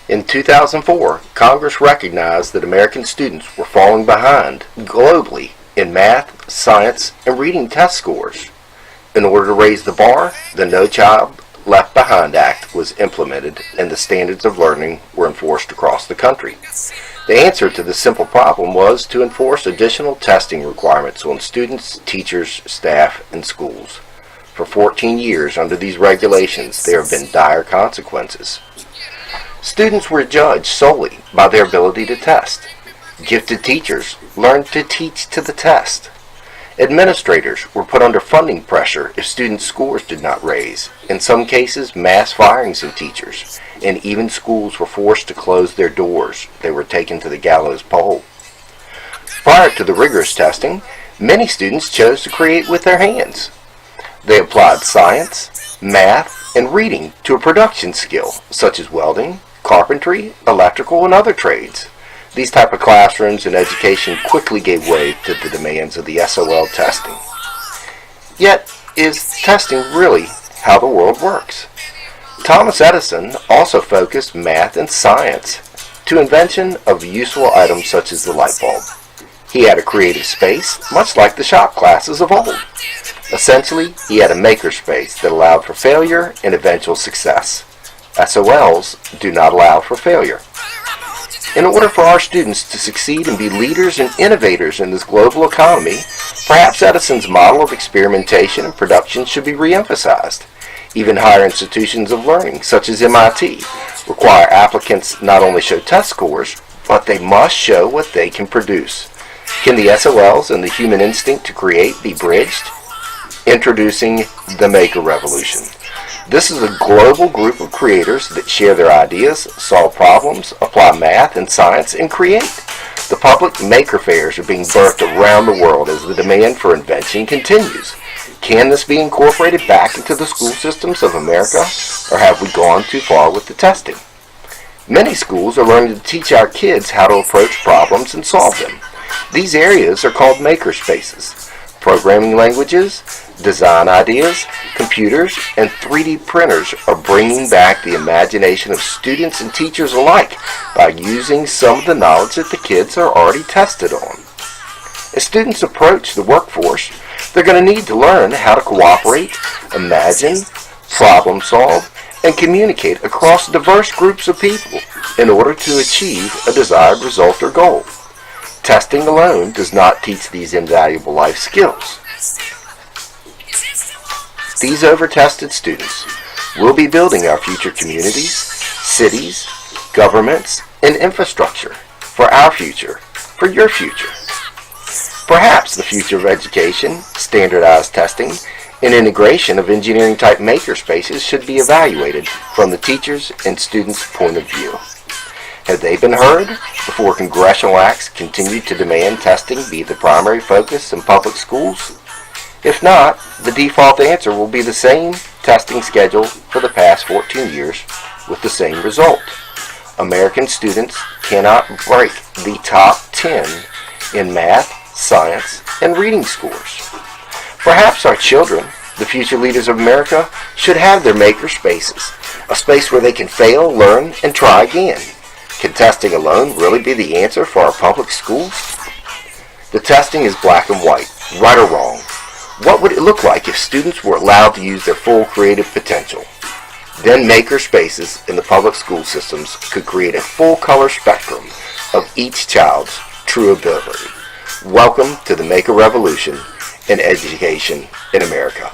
In 2004, Congress recognized that American students were falling behind globally in math, science, and reading test scores. In order to raise the bar, the No Child Left Behind Act was implemented and the standards of learning were enforced across the country. The answer to this simple problem was to enforce additional testing requirements on students, teachers, staff, and schools. For 14 years under these regulations, there have been dire consequences. Students were judged solely by their ability to test. Gifted teachers learned to teach to the test. Administrators were put under funding pressure if students' scores did not raise. In some cases, mass firings of teachers, and even schools were forced to close their doors. They were taken to the gallows pole. Prior to the rigorous testing, many students chose to create with their hands. They applied science, math, and reading to a production skill, such as welding, carpentry, electrical, and other trades. These type of classrooms and education quickly gave way to the demands of the SOL testing. Yet, is testing really how the world works? Thomas Edison also focused math and science to invention of useful items such as the light bulb. He had a creative space, much like the shop classes of old. Essentially, he had a maker space that allowed for failure and eventual success. SOLs do not allow for failure. In order for our students to succeed and be leaders and innovators in this global economy, perhaps Edison's model of experimentation and production should be re-emphasized. Even higher institutions of learning, such as MIT, require applicants not only show test scores, but they must show what they can produce. Can the SOLs and the human instinct to create be bridged? Introducing the Maker Revolution. This is a global group of creators that share their ideas, solve problems, apply math and science, and create. The public maker fairs are being birthed around the world as the demand for invention continues. Can this be incorporated back into the school systems of America, or have we gone too far with the testing? Many schools are learning to teach our kids how to approach problems and solve them. These areas are called maker spaces. Programming languages, design ideas, computers, and 3D printers are bringing back the imagination of students and teachers alike by using some of the knowledge that the kids are already tested on. As students approach the workforce, they're going to need to learn how to cooperate, imagine, problem solve, and communicate across diverse groups of people in order to achieve a desired result or goal. Testing alone does not teach these invaluable life skills. These over-tested students will be building our future communities, cities, governments, and infrastructure for our future, for your future. Perhaps the future of education, standardized testing, and integration of engineering-type makerspaces should be evaluated from the teachers' and students' point of view. Have they been heard before congressional acts continue to demand testing be the primary focus in public schools? If not, the default answer will be the same testing schedule for the past 14 years with the same result. American students cannot break the top 10 in math, science, and reading scores. Perhaps our children, the future leaders of America, should have their maker spaces, a space where they can fail, learn, and try again. Can testing alone really be the answer for our public schools? The testing is black and white, right or wrong. What would it look like if students were allowed to use their full creative potential? Then maker spaces in the public school systems could create a full color spectrum of each child's true ability. Welcome to the Maker Revolution in education in America.